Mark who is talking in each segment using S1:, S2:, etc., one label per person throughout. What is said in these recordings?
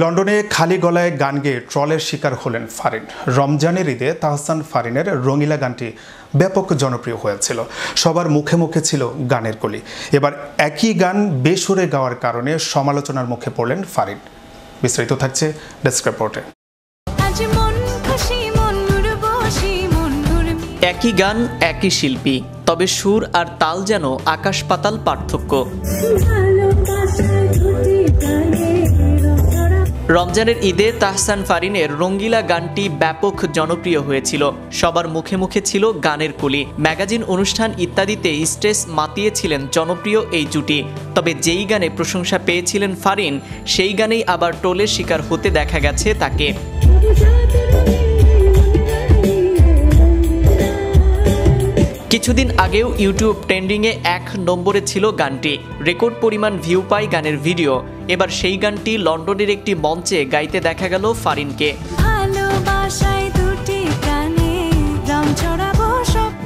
S1: লন্ডনে খালি গলায় গান গেয়ে ট্রলের শিকার হলেন ফারিন। রমজানের ঈদে তাহসান ফারিনের রঙিলা গানটি ব্যাপক জনপ্রিয় হয়েছিল। সবার মুখে মুখে ছিল গানের কলি। এবার একই গান বেসুরে গাওয়ার কারণে সমালোচনার মুখে পড়লেন ফারিন। বিস্তারিত থাকছে ডেস্ক রিপোর্টে।
S2: একই গান, একই শিল্পী, তবে সুর আর তাল যেন আকাশ পাতাল পার্থক্য। রমজানের ঈদে তাহসান ফারিনের রঙ্গিলা গানটি ব্যাপক জনপ্রিয় হয়েছিল। সবার মুখে মুখে ছিল গানের কলি। ম্যাগাজিন, অনুষ্ঠান ইত্যাদিতে স্টেজ মাতিয়েছিলেন জনপ্রিয় এই জুটি। তবে যেই গানে প্রশংসা পেয়েছিলেন ফারিন, সেই গানেই আবার ট্রোলের শিকার হতে দেখা গেছে তাকে। কিছুদিন আগেও ইউটিউব ট্রেন্ডিংয়ে 1 নম্বরে ছিল গানটি। রেকর্ড পরিমাণ ভিউ পায় গানের ভিডিও। এবার সেই গানটি লন্ডনের একটি মঞ্চে গাইতে দেখা গেল ফারিনকে।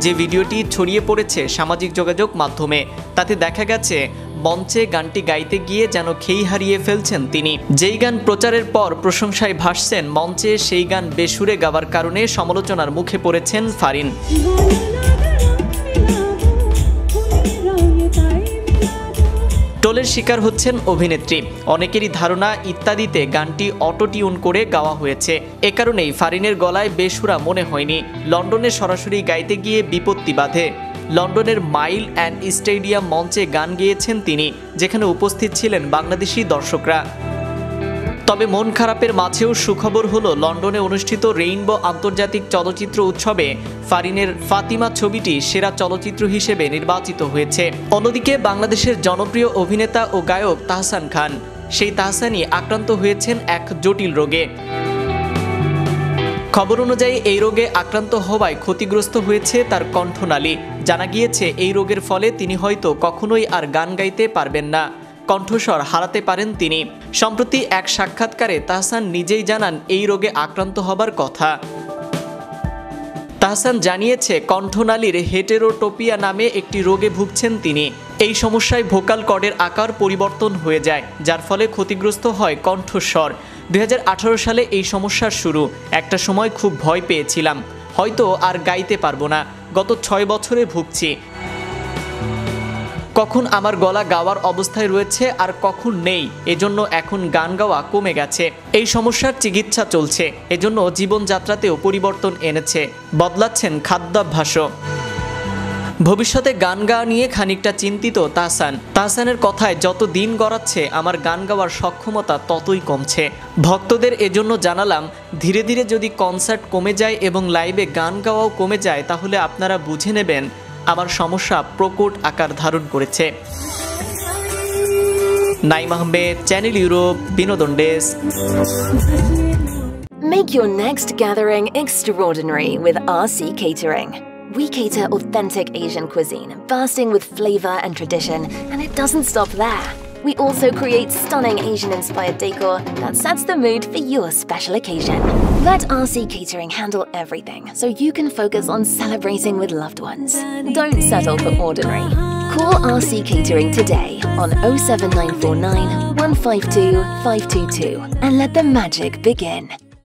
S2: যে ভিডিওটি ছড়িয়ে পড়েছে সামাজিক যোগাযোগ মাধ্যমে, তাতে দেখা গেছে মঞ্চে গানটি গাইতে গিয়ে যেন খেই হারিয়ে ফেলছেন তিনি। যেই গান প্রচারের পর প্রশংসায় ভাসছেন মঞ্চে, সেই গান বেসুরে গাওয়ার কারণে সমালোচনার মুখে পড়েছেন ফারিন। ট্রোলের শিকার হচ্ছেন অভিনেত্রী। অনেকেরই ধারণা ইত্যাদিতে গানটি অটো টিউন করে গাওয়া হয়েছে। এ কারণেই ফারিনের গলায় বেসুরা মনে হয়নি। লন্ডনে সরাসরি গাইতে গিয়ে বিপত্তি বাধে। লন্ডনের মাইল অ্যান্ড স্টেডিয়াম মঞ্চে গান গেয়েছেন তিনি, যেখানে উপস্থিত ছিলেন বাংলাদেশি দর্শকরা। তবে মন খারাপের মাঝেও সুখবর হলো, লন্ডনে অনুষ্ঠিত রেইনবো আন্তর্জাতিক চলচ্চিত্র উৎসবে ফারিনের ফাতিমা ছবিটি সেরা চলচ্চিত্র হিসেবে নির্বাচিত হয়েছে। অন্যদিকে বাংলাদেশের জনপ্রিয় অভিনেতা ও গায়ক তাহসান খান, সেই তাহসানই আক্রান্ত হয়েছেন এক জটিল রোগে। খবর অনুযায়ী এই রোগে আক্রান্ত হওয়ায় ক্ষতিগ্রস্ত হয়েছে তার কণ্ঠনালী। জানা গিয়েছে এই রোগের ফলে তিনি হয়তো কখনোই আর গান গাইতে পারবেন না, কণ্ঠস্বর হারাতে পারেন তিনি। সম্প্রতি এক সাক্ষাৎকারে তাহসান নিজেই জানান এই রোগে আক্রান্ত হবার কথা। তাহসান জানিয়েছে, কণ্ঠনালীর হেটেরোটোপিয়া নামে একটি রোগে ভুগছেন তিনি। এই সমস্যায় ভোকাল কর্ডের আকার পরিবর্তন হয়ে যায়, যার ফলে ক্ষতিগ্রস্ত হয় কণ্ঠস্বর। 2018 সালে এই সমস্যার শুরু। একটা সময় খুব ভয় পেয়েছিলাম, হয়তো আর গাইতে পারবো না। গত 6 বছরে ভুগছি। কখন আমার গলা গাওয়ার অবস্থায় রয়েছে আর কখন নেই, এজন্য এখন গান গাওয়া কমে গেছে। এই সমস্যার চিকিৎসা চলছে, এজন্য জীবনযাত্রাতেও পরিবর্তন এনেছে, বদলাচ্ছেন খাদ্যাভ্যাসও। ভবিষ্যতে গান গাওয়া নিয়ে খানিকটা চিন্তিত তাহসানের কথায়, যত দিন গড়াচ্ছে আমার গান গাওয়ার সক্ষমতা ততই কমছে। ভক্তদের এজন্য জানালাম, ধীরে ধীরে যদি কনসার্ট কমে যায় এবং লাইভে গান গাওয়াও কমে যায়, তাহলে আপনারা বুঝে নেবেন আমার সমস্যা প্রকট আকার ধারণ করেছে। নাইম আহমেদ, চ্যানেল ইউরোপ, বিনোদন desk.
S3: Make your next gathering extraordinary with RC Catering. We cater authentic Asian cuisine, bursting with flavor and tradition, and it doesn't stop there. We also create stunning Asian-inspired decor that sets the mood for your special occasion. Let RC Catering handle everything so you can focus on celebrating with loved ones. Don't settle for ordinary. Call RC Catering today on 07949 152 522 and let the magic begin.